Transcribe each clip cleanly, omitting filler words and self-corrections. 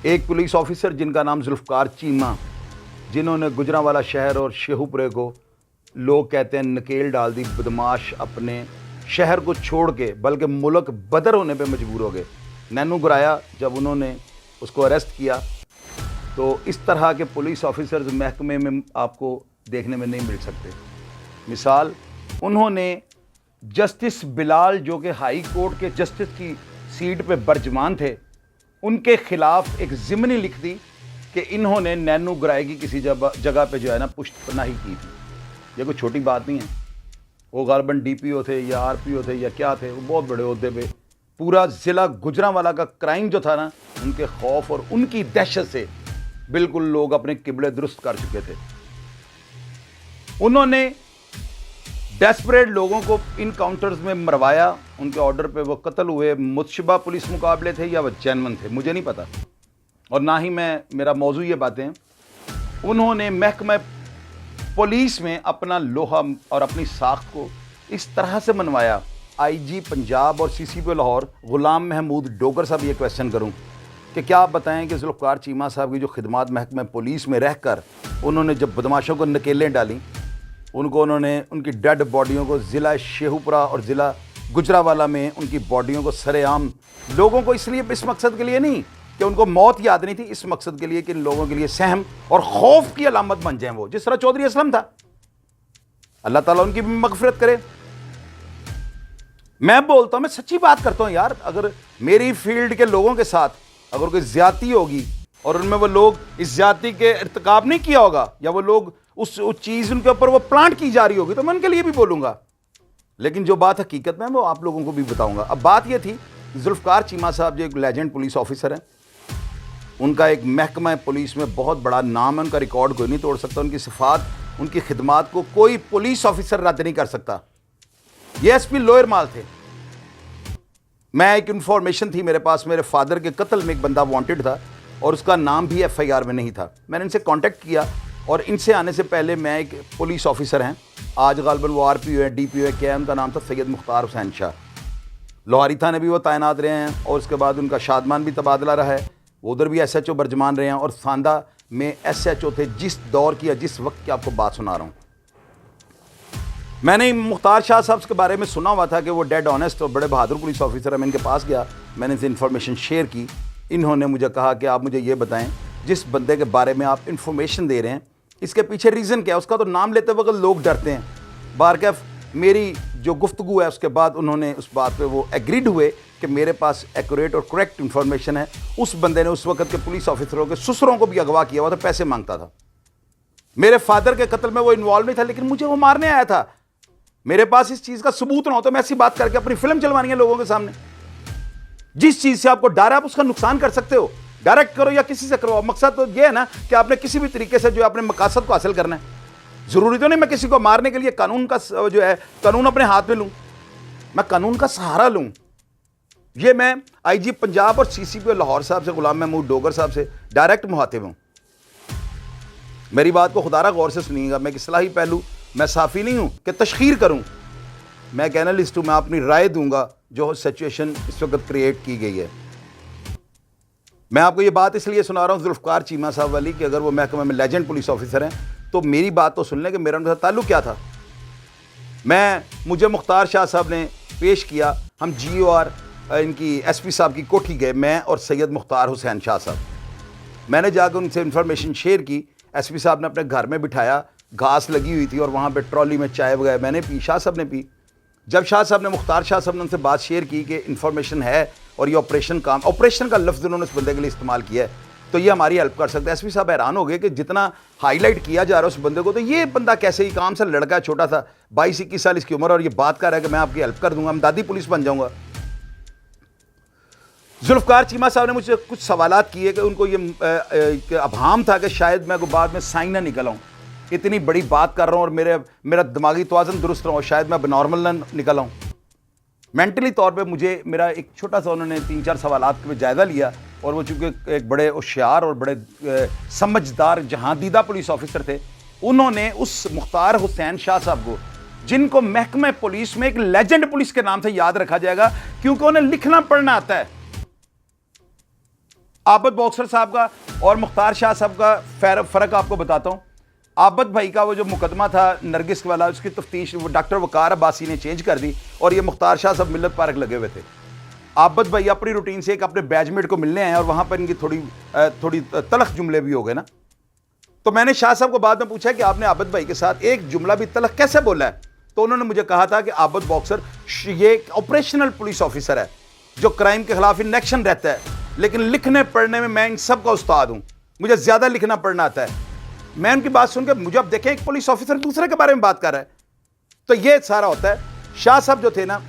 एक police officer जिनका नाम जुल्फ़कार चीमा, जिन्होंने गुजरांवाला शहर और शेखुपुरे को लोग कहते हैं नकेल डाल दी, बदमाश अपने शहर को छोड़ के बल्कि मुल्क बदर होने पे मजबूर हो गए। नैनू गुराया जब उन्होंने उसको अरेस्ट किया तो इस तरह के पुलिस ऑफिसर्स महकमे में आपको देखने में नहीं मिल सकते। मिसाल, उन्होंने जस्टिस बिलाल जो कि हाई कोर्ट के जस्टिस की सीट पे बरजमान थे, उनके खिलाफ एक ज़िमनी लिख दी कि इन्होंने नैनू गुराए की किसी जगह पे जो है ना पुष्टपनाही की थी। ये कोई छोटी बात नहीं है। वो गालबन डीपीओ थे या आरपीओ थे या क्या थे, वो बहुत बड़े ओहदे पे। पूरा ज़िला गुजरांवाला का क्राइम जो था ना, उनके खौफ और उनकी दहशत से बिल्कुल लोग अपने किबले दुरुस्त कर चुके थे। उन्होंने डेस्परेट लोगों को इनकाउंटर्स में मरवाया, उनके ऑर्डर पे वो कत्ल हुए। मुतशबा पुलिस मुकाबले थे या वो जेन्युइन थे, मुझे नहीं पता, और ना ही मेरा मौजू ये बातें। उन्होंने महकमा पुलिस में अपना लोहा और अपनी साख को इस तरह से मनवाया। आईजी पंजाब और सीसीपी लाहौर गुलाम महमूद डोगर साहब ये क्वेश्चन करूं कि क्या आप बताएं कि जुल्फ़कार चीमा साहब की जो खिदमात महकमा पुलिस में रहकर उन्होंने जब बदमाशों को नकेलें डाली, उन्होंने उनकी डेड बॉडियों को ज़िला शेखुपुरा और ज़िला गुजरांवाला में उनकी बॉडियों को सरेआम लोगों को, इसलिए इस मकसद के लिए नहीं कि उनको मौत याद नहीं थी, इस मकसद के लिए कि इन लोगों के लिए सहम और खौफ की अलामत बन जाएं वो, जिस तरह चौधरी असलम था। अल्लाह ताला उनकी भी मगफिरत करे। मैं बोलता हूं, मैं सच्ची बात करता हूं यार, अगर मेरी फील्ड के लोगों के साथ अगर कोई ज्यादती होगी और उनमें वो लोग इस ज्यादती के इर्तिकाब नहीं किया होगा या वो लोग उस चीज़ उनके ऊपर वो प्लांट की जा रही होगी तो मैं उनके लिए भी बोलूंगा, लेकिन जो बात हकीकत में वो आप लोगों को भी बताऊंगा। अब बात ये थी, जुल्फ़कार चीमा साहब जो एक लेजेंड पुलिस ऑफिसर हैं, उनका एक महकमा पुलिस में बहुत बड़ा नाम है, उनका रिकॉर्ड कोई नहीं तोड़ सकता, उनकी सिफात, उनकी खिदमात को कोई पुलिस ऑफिसर रद्द नहीं कर सकता। ये एसपी लोअर माल थे। मैं एक इंफॉर्मेशन थी मेरे पास, मेरे फादर के कत्ल में एक बंदा वांटेड था और उसका नाम भी एफआईआर में नहीं था। मैंने इनसे कांटेक्ट किया और इनसे आने से पहले मैं एक पुलिस ऑफिसर हैं, आज गालबन वो आरपीओ है, डीपीओ है, क्या है उनका नाम था, सैयद मुख्तार हुसैन शाह। लोहारी थाने भी वो तैनात रहे हैं और उसके बाद उनका शादमान भी तबादला रहा है, वो उधर भी एसएचओ बरजमान रहे हैं और सांदा में एसएचओ थे जिस दौर की या जिस वक्त की आपको बात सुना रहा हूँ। मैंने मुख्तार शाह साहब के बारे में सुना हुआ था कि वो डेड ऑनेस्ट और बड़े बहादुर पुलिस ऑफिसर है। मैं इनके पास गया, मैंने इनसे इन्फॉर्मेशन शेयर की। इन्होंने मुझे कहा कि आप मुझे ये बताएं, जिस बंदे के बारे में आप इन्फॉर्मेशन दे रहे हैं इसके पीछे रीज़न क्या है। उसका तो नाम लेते वक्त लोग डरते हैं। बारकैफ मेरी जो गुफ्तगू है उसके बाद उन्होंने उस बात पे वो एग्रीड हुए कि मेरे पास एक्यूरेट और करेक्ट इन्फॉर्मेशन है। उस बंदे ने उस वक्त के पुलिस ऑफिसरों के ससुरों को भी अगवा किया हुआ था, पैसे मांगता था। मेरे फादर के कत्ल में वो इन्वॉल्व नहीं था, लेकिन मुझे वो मारने आया था। मेरे पास इस चीज़ का सबूत ना हो तो मैं ऐसी बात करके अपनी फिल्म चलवानी है लोगों के सामने। जिस चीज़ से आपको डर है आप उसका नुकसान कर सकते हो, डायरेक्ट करो या किसी से करो। मकसद तो ये है ना कि आपने किसी भी तरीके से जो अपने मकासद को हासिल करना है। जरूरी तो नहीं मैं किसी को मारने के लिए कानून का जो है कानून अपने हाथ में लूं, मैं कानून का सहारा लूं। ये मैं आईजी पंजाब और सीसीपी लाहौर साहब से, गुलाम महमूद डोगर साहब से डायरेक्ट मुखातिब हूं। मेरी बात को खुदारा गौर से सुनिएगा। मैं एक इस्लाही पहलू, मैं साफ़ी नहीं हूं कि तशखीर करूं, मैं एक एनालिस्ट हूं। मैं अपनी राय दूंगा जो सिचुएशन इस वक्त क्रिएट की गई है। मैं आपको ये बात इसलिए सुना रहा हूं जुल्फ़कार चीमा साहब वाली कि अगर वो महकमे में लेजेंड पुलिस ऑफिसर हैं तो मेरी बात तो सुन लें कि मेरा उनके साथ ताल्लुक़ क्या था। मुझे मुख्तार शाह साहब ने पेश किया, हम GOR इनकी एसपी साहब की कोठी गए, मैं और सैयद मुख्तार हुसैन शाह साहब। मैंने जाकर उनसे इन्फॉर्मेशन शेयर की। एसपी साहब ने अपने घर में बिठाया, घास लगी हुई थी और वहाँ पे ट्रॉली में चाय वगैरह मैंने पी, शाह साहब ने पी। जब शाह साहब ने, मुख्तार शाह साहब ने उनसे बात शेयर की कि इन्फॉर्मेशन है और ये ऑपरेशन का लफ्ज़ उन्होंने उस बंदे के लिए इस्तेमाल किया है तो ये हमारी हेल्प कर सकता है। एसपी साहब हैरान हो गए कि जितना हाईलाइट किया जा रहा है उस बंदे को, तो ये बंदा कैसे, ही काम सा लड़का है, छोटा सा 22-21 साल इसकी उम्र, और ये बात कर रहा है कि मैं आपकी हेल्प कर दूंगा, मैं दादी पुलिस बन जाऊंगा। जुल्फ़कार चीमा साहब ने मुझसे कुछ सवालात किए कि उनको ये अभाम था कि शायद मैं बाद में साइन ना निकल आऊँ, इतनी बड़ी बात कर रहा हूँ और मेरा दिमागी तवाज़ुन दुरुस्त रहा, शायद मैं नॉर्मल ना निकल आऊँ। मेंटली तौर पे मुझे मेरा एक छोटा सा उन्होंने 3-4 सवालात पे जायज़ा लिया और वो चूँकि एक बड़े होशियार और बड़े समझदार जहांदीदा पुलिस ऑफिसर थे, उन्होंने उस मुख्तार हुसैन शाह साहब को, जिनको महकमे पुलिस में एक लेजेंड पुलिस के नाम से याद रखा जाएगा क्योंकि उन्हें लिखना पढ़ना आता है। आबद बॉक्सर साहब का और मुख्तार शाह साहब का फ़र्क आपको बताता हूँ। आबद भाई का वो जो मुकदमा था नरगिस वाला, उसकी तफ्तीश वो डॉक्टर वकार अब्बासी ने चेंज कर दी और ये मुख्तार शाह साहब मिल्लत पार्क लगे हुए थे। आबद भाई अपनी रूटीन से एक अपने बैचमेट को मिलने आए और वहाँ पर इनकी थोड़ी तलख जुमले भी हो गए ना। तो मैंने शाह साहब को बाद में पूछा कि आपने आबद भाई के साथ एक जुमला भी तलख कैसे बोला है? तो उन्होंने मुझे कहा था कि आबद बॉक्सर ये एक ऑपरेशनल पुलिस ऑफिसर है जो क्राइम के खिलाफ इन एक्शन रहता है, लेकिन लिखने पढ़ने में मैं इन सब का उस्ताद हूँ, मुझे ज़्यादा लिखना पढ़ना आता है। मैं उनकी बात सुन के मुझे अब देखें एक पुलिस ऑफिसर दूसरे के बारे में बात कर रहा है, तो ये सारा होता है। शाह साहब जो थे ना,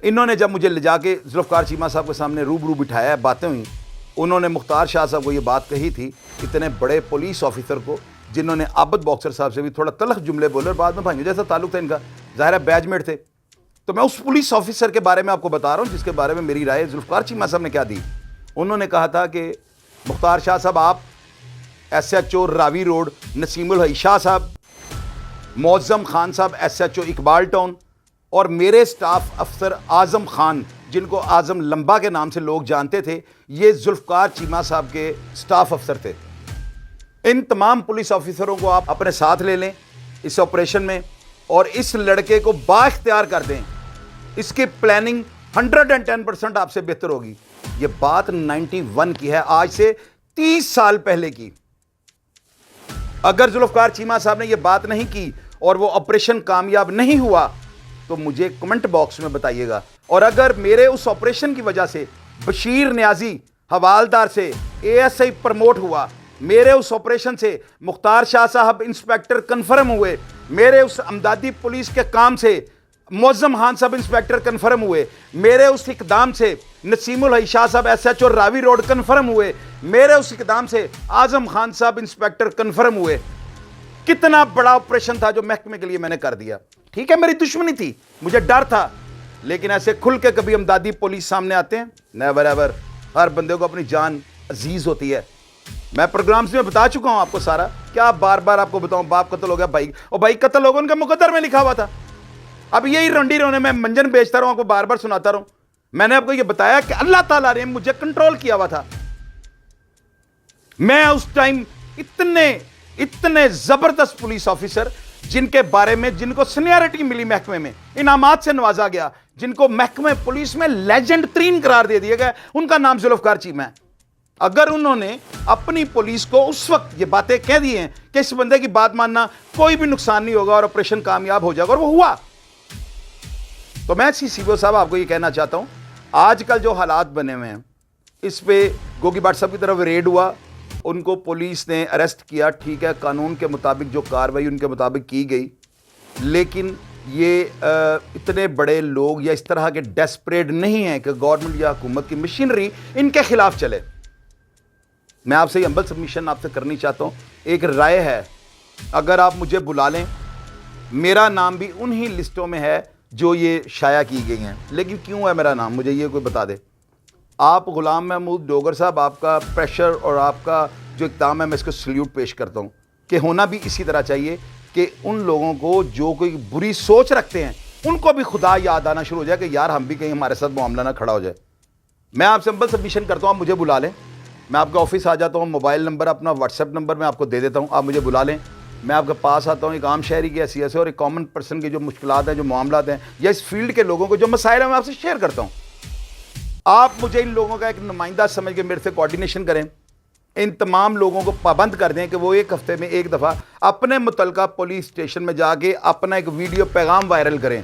इन्होंने जब मुझे ले जाके जुल्फ़कार चीमा साहब के सामने रूबरू बिठाया, बातें हुई, उन्होंने मुख्तार शाह साहब को ये बात कही थी, इतने बड़े पुलिस ऑफिसर को जिन्होंने आबद बॉक्सर साहब से भी थोड़ा तलख जुमले बोले और बाद में भाइयों जैसा ताल्लुक था इनका, ज़ाहिर है बैचमेट थे। तो मैं उस पुलिस ऑफिसर के बारे में आपको बता रहा हूँ जिसके बारे में मेरी राय जुल्फ़कार चीमा साहब ने क्या दी। उन्होंने कहा था कि मुख्तार शाह साहब आप SHO रावी रोड, नसीमुल हई शाह साहब, मौज़म खान साहब SHO इकबाल टाउन और मेरे स्टाफ अफसर आज़म खान, जिनको आज़म लंबा के नाम से लोग जानते थे, ये जुल्फ़कार चीमा साहब के स्टाफ अफसर थे। इन तमाम पुलिस ऑफिसरों को आप अपने साथ ले लें इस ऑपरेशन में और इस लड़के को बाख्तियार कर दें। इसकी प्लानिंग 110% आपसे बेहतर होगी। ये बात 91 की है, आज से 30 साल पहले की। अगर जुल्फ़कार चीमा साहब ने यह बात नहीं की और वो ऑपरेशन कामयाब नहीं हुआ तो मुझे कमेंट बॉक्स में बताइएगा। और अगर मेरे उस ऑपरेशन की वजह से बशीर न्याजी हवालदार से ASI प्रमोट हुआ, मेरे उस ऑपरेशन से मुख्तार शाह साहब इंस्पेक्टर कन्फर्म हुए, मेरे उस अमदादी पुलिस के काम से मौज़म खान साहब इंस्पेक्टर कन्फर्म हुए, मेरे उस इकदाम से नसीमुल हई शाह साहब SHO रावी रोड कन्फर्म हुए, मेरे उस इकदाम से आज़म खान साहब इंस्पेक्टर कन्फर्म हुए, कितना बड़ा ऑपरेशन था जो महकमे के लिए मैंने कर दिया। ठीक है, मेरी दुश्मनी थी, मुझे डर था, लेकिन ऐसे खुल के कभी अमदादी पुलिस सामने आते हैं? Never ever. हर बंदे को अपनी जान अजीज होती है। मैं प्रोग्राम्स में बता चुका हूं आपको सारा, क्या बार बार आपको बताऊं? बाप कत्ल हो गया, भाई और भाई कत्ल हो गया, उनके मुकद्दर में लिखा हुआ था। अब यही रंडी रोने में मंजन बेचता रहूं, आपको बार बार सुनाता रहूं। मैंने आपको यह बताया कि अल्लाह ताला ने मुझे कंट्रोल किया हुआ था। मैं उस टाइम इतने जबरदस्त पुलिस ऑफिसर जिनके बारे में, जिनको सीनियरिटी मिली महकमे में, इनामात से नवाजा गया, जिनको महकमे पुलिस में लेजेंड 3 करार दे दिया गया, उनका नाम जुल्फ़कार चीमा है। अगर उन्होंने अपनी पुलिस को उस वक्त ये बातें कह दी हैं कि इस बंदे की बात मानना कोई भी नुकसान नहीं होगा और ऑपरेशन कामयाब हो जाएगा, और वो हुआ, तो मैं CCO साहब आपको ये कहना चाहता हूं, आजकल जो हालात बने हुए हैं, इस पे गोगी भट्ट साहब की तरफ रेड हुआ, उनको पुलिस ने अरेस्ट किया, ठीक है, कानून के मुताबिक जो कार्रवाई उनके मुताबिक की गई, लेकिन ये इतने बड़े लोग या इस तरह के डेस्परेट नहीं हैं कि गवर्नमेंट या हुकूमत की मशीनरी इनके खिलाफ चले। मैं आपसे हम्बल सबमिशन आपसे करनी चाहता हूँ, एक राय है, अगर आप मुझे बुला लें, मेरा नाम भी उन्हीं लिस्टों में है जो ये शाया की गई हैं, लेकिन क्यों है मेरा नाम, मुझे ये कोई बता दे। आप गुलाम महमूद डोगर साहब, आपका प्रेशर और आपका जो इक़दाम है, मैं इसको सल्यूट पेश करता हूँ कि होना भी इसी तरह चाहिए कि उन लोगों को जो कोई बुरी सोच रखते हैं उनको भी खुदा याद आना शुरू हो जाए कि यार हम भी कहीं हमारे साथ मामला ना खड़ा हो जाए। मैं आपसे हम्बल सबमिशन करता हूँ, आप मुझे बुला लें, मैं आपके ऑफिस आ जाता हूँ, मोबाइल नंबर अपना व्हाट्सएप नंबर मैं आपको दे देता हूँ, आप मुझे बुला लें, मैं आपके पास आता हूँ। एक आम शहरी की हैसियत से और एक कॉमन पर्सन की जो मुश्किलात हैं, जो मामलात हैं, या इस फील्ड के लोगों को जो मसाइल हैं, मैं आपसे शेयर करता हूँ। आप मुझे इन लोगों का एक नुमाइंदा समझ के मेरे से कोऑर्डिनेशन करें, इन तमाम लोगों को पाबंद कर दें कि वो एक हफ्ते में एक दफ़ा अपने मुतलका पुलिस स्टेशन में जाके अपना एक वीडियो पैगाम वायरल करें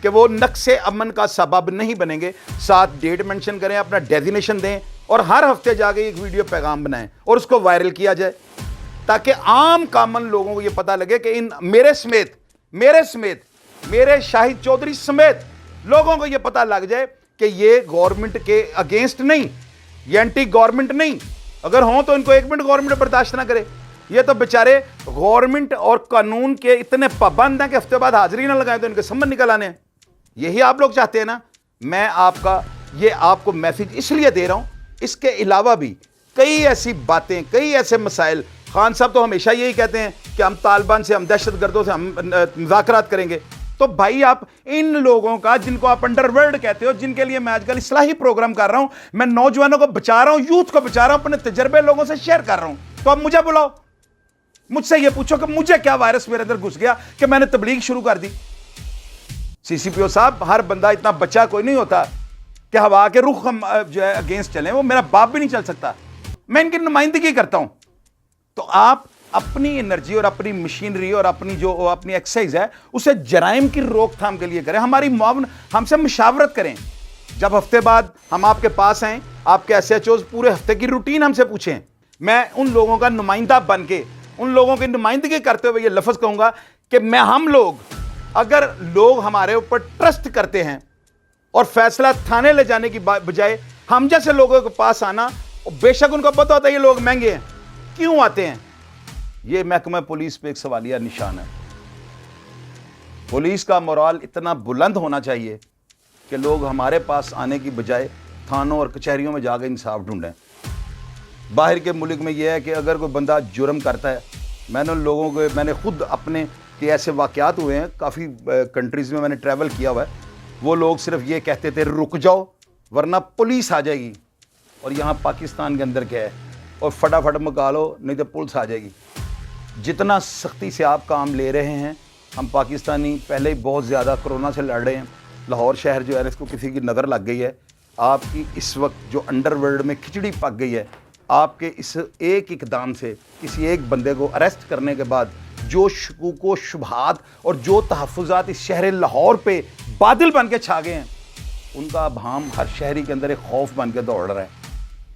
कि वो नक्शे अमन का सबब नहीं बनेंगे, साथ डेट मेंशन करें, अपना डेजिग्नेशन दें और हर हफ्ते जाके एक वीडियो पैगाम बनाएं और उसको वायरल किया जाए, ताकि आम कॉमन लोगों को ये पता लगे कि इन मेरे समेत मेरे शाहिद चौधरी समेत लोगों को ये पता लग जाए कि ये गवर्नमेंट के अगेंस्ट नहीं, ये एंटी गवर्नमेंट नहीं। अगर हों तो इनको 1 मिनट गवर्नमेंट बर्दाश्त ना करे। ये तो बेचारे गवर्नमेंट और कानून के इतने पाबंद हैं कि हफ्ते बाद हाजिरी ना लगाएं तो इनके समझ निकल आने हैं। यही आप लोग चाहते हैं ना। मैं आपको मैसेज इसलिए दे रहा हूं, इसके अलावा भी कई ऐसी बातें, कई ऐसे मसाइल। खान साहब तो हमेशा यही कहते हैं कि हम तालिबान से, हम दहशत गर्दों से हम मुज़ाकरात करेंगे। तो भाई आप इन लोगों का, जिनको आप अंडरवर्ल्ड कहते हो, जिनके लिए मैं आजकल इस्लाही प्रोग्राम कर रहा हूं, मैं नौजवानों को बचा रहा हूं, यूथ को बचा रहा हूं, अपने तजर्बे लोगों से शेयर कर रहा हूं, तो आप मुझे बुलाओ, मुझसे ये पूछो कि मुझे क्या वायरस मेरे अंदर घुस गया कि मैंने तबलीग शुरू कर दी। सीसीपीओ साहब, हर बंदा इतना बच्चा कोई नहीं होता कि हवा के रुख हम जो है अगेंस्ट चलें। वो मेरा बाप भी नहीं चल सकता, मैं इनकी नुमाइंदगी करता हूं। तो आप अपनी एनर्जी और अपनी मशीनरी और अपनी जो अपनी एक्सरसाइज है उसे जराइम की रोकथाम के लिए करें, हमारी मुआवन हमसे मुशावरत करें। जब हफ्ते बाद हम आपके पास आए, आपके एसएचओज पूरे हफ्ते की रूटीन हमसे पूछें, मैं उन लोगों का नुमाइंदा बन के, उन लोगों की नुमाइंदगी करते हुए ये लफ्ज कहूंगा कि हम लोग, अगर लोग हमारे ऊपर ट्रस्ट करते हैं और फैसला थाने ले जाने की बजाय हम जैसे लोगों के पास आना, बेशक उनको पता होता है ये लोग महंगे हैं, क्यों आते हैं, ये महकमा पुलिस पे एक सवालिया निशान है। पुलिस का मोराल इतना बुलंद होना चाहिए कि लोग हमारे पास आने की बजाय थानों और कचहरियों में जाकर इंसाफ ढूंढें। बाहर के मुल्क में यह है कि अगर कोई बंदा जुर्म करता है, मैंने खुद अपने के ऐसे वाक़यात हुए हैं, काफ़ी कंट्रीज़ में मैंने ट्रैवल किया हुआ है, वो लोग सिर्फ ये कहते थे रुक जाओ वरना पुलिस आ जाएगी, और यहाँ पाकिस्तान के अंदर क्या है, और फटाफट मका लो नहीं तो पुलिस आ जाएगी। जितना सख्ती से आप काम ले रहे हैं, हम पाकिस्तानी पहले ही बहुत ज़्यादा कोरोना से लड़ रहे हैं। लाहौर शहर जो है इसको किसी की नज़र लग गई है। आपकी इस वक्त जो अंडरवर्ल्ड में खिचड़ी पक गई है, आपके इस एक इकदाम से, किसी एक बंदे को अरेस्ट करने के बाद जो शकूक व शुबहात और जो तहफ़्फ़ुज़ात इस शहर लाहौर पे बादल बन के छा गए हैं, उनका अब हम हर शहरी के अंदर एक खौफ बन के दौड़ रहा है।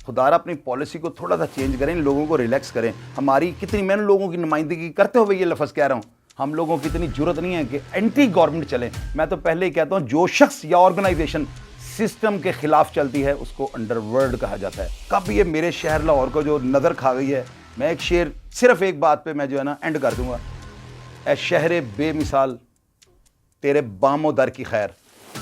खुदारा अपनी पॉलिसी को थोड़ा सा चेंज करें, इन लोगों को रिलैक्स करें। हमारी कितनी, मैं लोगों की नुमाइंदगी करते हुए ये लफ्ज़ कह रहा हूँ, हम लोगों की इतनी जरूरत नहीं है कि एंटी गवर्नमेंट चलें। मैं तो पहले ही कहता हूँ, जो शख्स या ऑर्गेनाइजेशन सिस्टम के खिलाफ चलती है उसको अंडरवर्ल्ड कहा जाता है। कब ये मेरे शहर लाहौर को जो नज़र खा गई है, मैं एक शेर सिर्फ एक बात पे मैं जो है ना एंड कर दूंगा, ए शहर बेमिसाल तेरे बामो दर की खैर।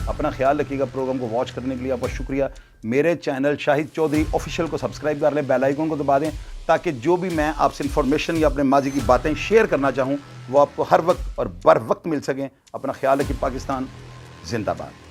अपना ख्याल रखिएगा। प्रोग्राम को वॉच करने के लिए आपका शुक्रिया। मेरे चैनल शाहिद चौधरी ऑफिशियल को सब्सक्राइब कर लें, बेल आइकन को दबा दें, ताकि जो भी मैं आपसे इन्फॉर्मेशन या अपने माजी की बातें शेयर करना चाहूँ वो आपको हर वक्त और बर वक्त मिल सकें। अपना ख्याल रखिए। पाकिस्तान जिंदाबाद।